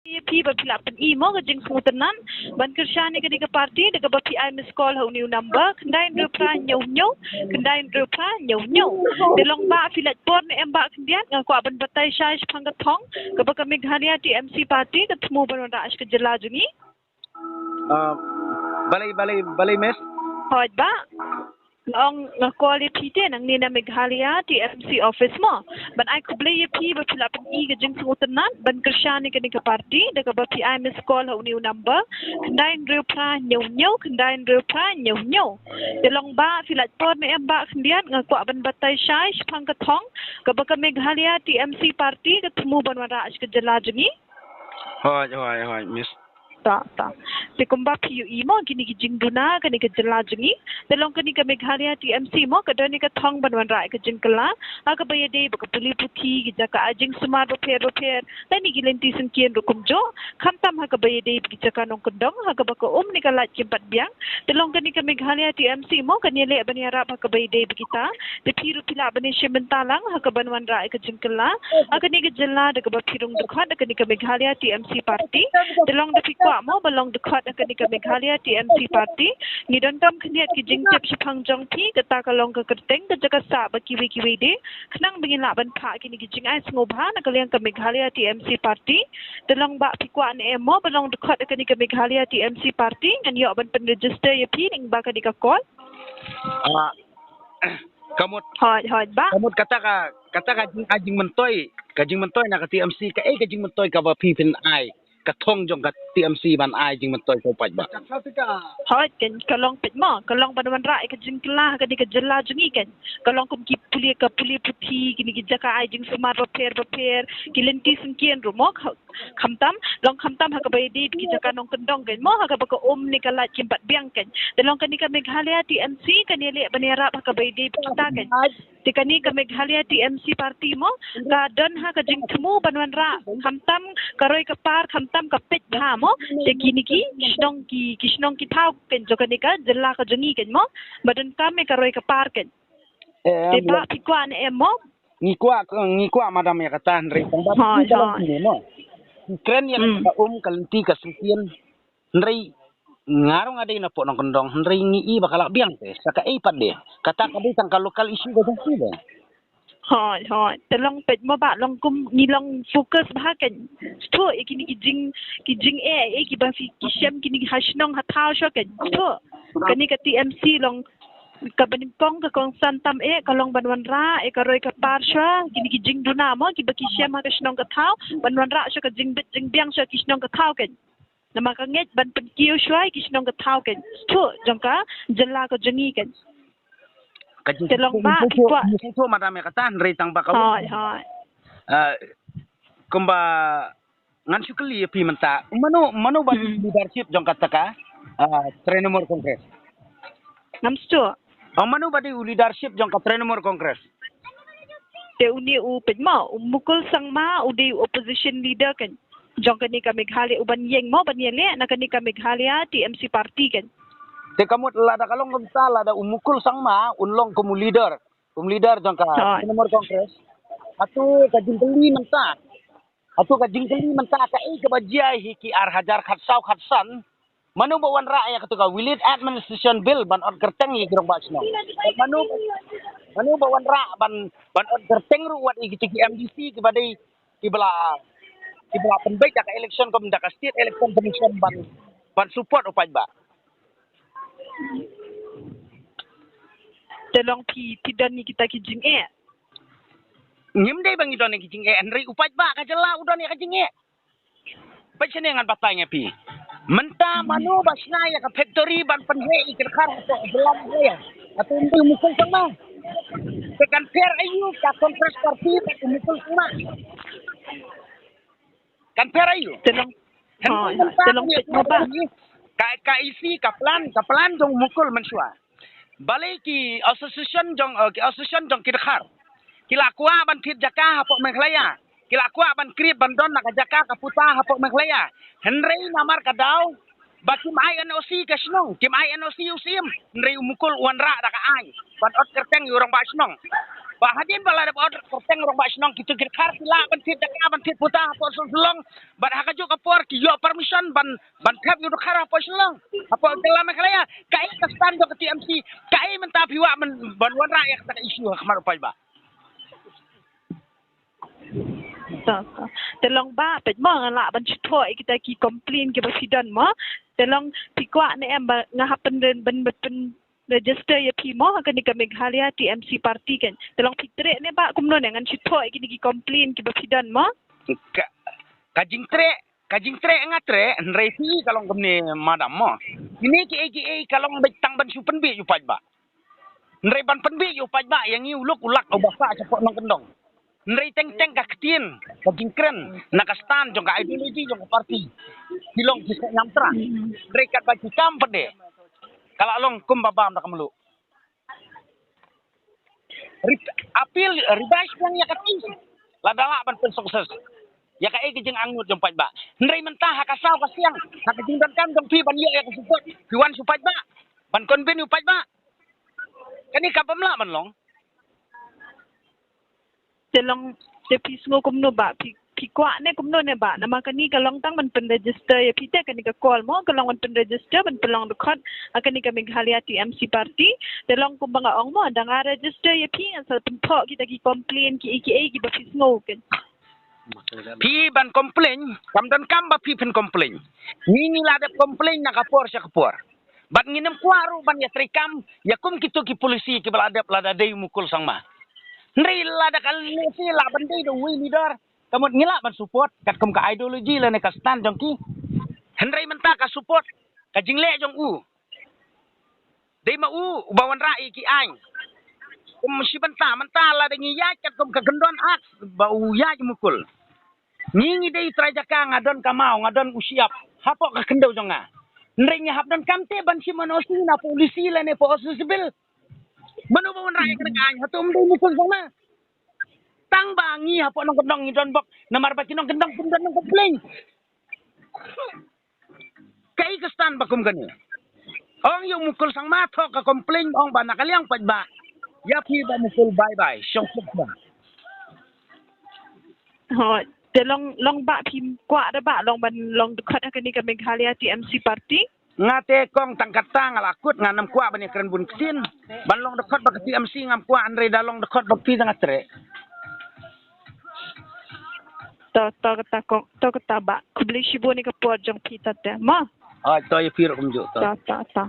Pi babila pen imo ke jing smutenan ban kersyani ke diga parti daga bapi I miss call ho new number kendai ndru pra nyau nyau kendai ndru pra nyau nyau de long ba filat por ne emba kendian ngaku aban batai shai pangkat thong ke baka Meghalaya TMC party ke temu ban ash ke jela jungi balai mes hoj ba long ngakol pite nang ni na Meghalaya TMC office mo ban I kublay pi ba pila pen I ke jing smutenan ban kersyani ke diga parti daga bapi I miss call ho new number kendai ndru pra nyau nyau kendai ndru pra nyau nyau de long ba filat por ne emba kendian ngaku aban batai shai pangkat thong ke baka Meghalaya TMC party ke temu ban ash ke jela jungi hoi mes ta te kumba piu imo kini ki jingduna kani ke jela jungi telong kani ke Meghalaya TMC mo ke dani ke thong banwan rai ke jingkala aga baye dei baka puli puthi ki jaka ajing sumar roper tani ki lenti sengkian rukum jo khamtam ha ke baye dei ki jaka nong kendong ha ke baka ni kala cimpat biang telong kani ke Meghalaya TMC mo kani le bani arab ha ke baye dei kita te piru pila bani shementalang ha ke banwan rai ke jingkala aga ni ke jela de ke bapirung dekhat kani ke Meghalaya TMC party telong de mo balong dekat akan di Meghalaya TMC party ni dontom khniat ki jingtep shipang jong pi kata kalong ke kerteng ke jaka sa ba kiwi de khnang bingin la ban pha ki ni ki jingai sngoba na kaliang ke Meghalaya TMC party telong ba pikwa ne mo balong dekat akan di Meghalaya TMC party kan yo ban pen register ya pi ning ba ka di ka call kamut hoj ba kamut kata ajing mentoy na ka TMC ka kajing mentoy ka ba pipin ai katong jong ka TMC ban ai jing mentoy ko paj ba hoj kan kalong pet mo kalong ban rai ke jingkla ka di ka jela jungi kan kalong kum ki puli puthi kini ki jaka ai jing sumar roper ki lenti sengkian rumo khamtam long khamtam ha ka bai di ki jaka nong kendong kan mo ha ka baka ni kala cimpat biang kan telong kani ka Meghalaya TMC kan le banera ha ka bai di kita kan tikani ka Meghalaya TMC party mo ka don ha ka jing themu banwan ra khamtam karoi ka par khamtam ka pet tha mo se kini ki kisnong ki thau ken jo kani ka jella ka jungi ken mo badan ka me karoi ka par ken te ba pikwan mo ngikwa madam ya kata nri tamba mo kren ya ka kalenti ka sengkian nri ngarong ada na po nong kendong nri ngi bakal biang te saka pat de kata ka di tang lokal isu ko tong sile hoi telong pet mo ba long kum ni long focus ba kan to ikini ki jing ki ba fi ki shem kini hasnong ha thao sho kan to kani ka TMC long ka banin kong ka kong santam ka long banwan ra ka roi ka par sho kini ki jing duna mo ki ba ki shem ha hasnong ka thao banwan ra sho ka jing biang sho ki hasnong ka thao kan nama ka nget ban pen kiu shwai ki hasnong ka thao kan to jongka jella ka jungi kan telong ba pikwa so madam ya kata nri tang ba ka hoi kumba ngan sukli pi menta mano ba leadership jong kata ka Trenumor Congress namsto mano ba di leadership jong ka Trenumor Congress te uni u pejma mukul sangma udi opposition leader kan jong kani ka Meghalaya uban yeng mo ban yele na kani ka Meghalaya TMC party kan te kamut lada kalong kumta lada umukul sangma unlong kumu leader jong ka Trenumor Congress atu ka jingkeli menta ka ka bajia ki ar hajar khatsan manu bawan rakyat ketuka Willid Administration Bill ban on kerteng i grong basno manu bawan ban on kerteng ru wat i ki MDC ki badai ki bela penbaik ka election kom da state election commission ban support upaj ba telong pi dan ni kita ki jing ngimdai bang idon ki jing nri upaj ba ka jela udon ka jing pachene ngan batanya pi menta manu basna ya ka factory ban penhe ikirkhar to belam ya atau untuk mukul sama tekan fair ayu ka Congress party ka mukul sama kan fair ayu telong ba ka isi ka plan jong mukul mensua balai ki association jong kirkhar kilakwa ban fit jaka hapok Meghalaya kilakwa ban krip ban don na jaka ka puta hapok Meghalaya henrei namar kadau bakim INOC kasnong kim INOC usim nrei umukul wanra da ka ai ban ot kerteng urang basnong Ba hadin bala da order kerteng rong ba sinong kitu kir kar sila bantit dak bantit putah apa sulong ban hakajo kapor ki yo permission ban kap yu khara apa sulong apa dalam kalaya kai kastan do ke TMC kai menta piwa ban wan rakyat tak isu kamar pai baแต่ลองบ้าเป็ดมองละบันชุดถอยkita ki komplain ki basidan moแต่ลองพี่กว่าในแอมบงาฮับเป็นเป็นregister ya pi mo kan ni Meghalaya TMC party kanแต่ลองพี่เตะเนี่ยบะกุมโนเนี่ยงันชุดถอยki komplain ki basidan mo kajing tre ngatre nresi kalau kemne madam mo ini ki AGA kalau betang ban su penbi yu paj ba nrei ban penbi yu paj ba yang yu uluk ulak obasa cepok nong kendong nrei teng ka ketien ka jingkren nakastan jong ka ideologi jong ka parti silong ki nyamtra nrei kat ba kam pede kala long kum babam dak melu apil ribas yang ya kating ladala ban pen sukses ya ka egi jeng angut jong paj ba nrei mentah hakasau ka siang hakajing dan kan jong pi ban ye ya ka support piwan su paj ba ban konben yu paj ba kani kapamla man long จะลองจะพี่สงกุมโนบะพี่กว่าเนี่ยกุมโนเนี่ยบะนะมากันนี่ก็ลองตั้งมันเป็น register ya พี่เตกันนี่ก็ call moก็ลองมันเป็น register มันเป็นลองดูคอนakan ni ka Meghalaya TMC party แต่ลองกุมบางอองmo da nga register ya พี่อันสเป็นพอ kita ki complain ki AKA ki baพี่สงกัน พี่ban komplain kamdan kam baพี่pen komplain ni la de komplain na kapor sa kapor bat nginem kwaru ban ya trikam ya kum kitu ki polisi ki balada lada day mukul sang ma Nri la da kal si la bandai do wi leader kamot ngila ban support kat kum ka ideologi la ne ka stand jong ki Henry menta ka support ka jingle jong u dei ma u bawan rai ki ang kum si benta menta la da ngi ya kat kum ka gendon ak ba u ya mukul ngi dei trajaka ngadon ka mau ngadon usiap hapo ka kendo jong nga Nri nya hapdan kamte ban si manosi na polisi la ne po sibil Mano ba rai ka nang hatum dei mukul sama tang bangi hapo nong kendong ngidon bok namar ba kinong kendong kumdan nong komplain kai kastan ba kum gani ong yung mukul sang mato ka komplain ong ba nakaliang pad ba ya pi ba mukul bye bye syong ba ho แต่ลองบะพิมกว่าได้บะลองบันลองดูคัดakan ni ka Meghalaya TMC party ngate kong tangkatang alakut nganam kwa bani keren bun ksin balong dekot ba TMC ngam kwa andre dalong dekot ba pi ngatre to kata ba kubli shibo ni ka po jong pita te ma to ye pir kumjo to ta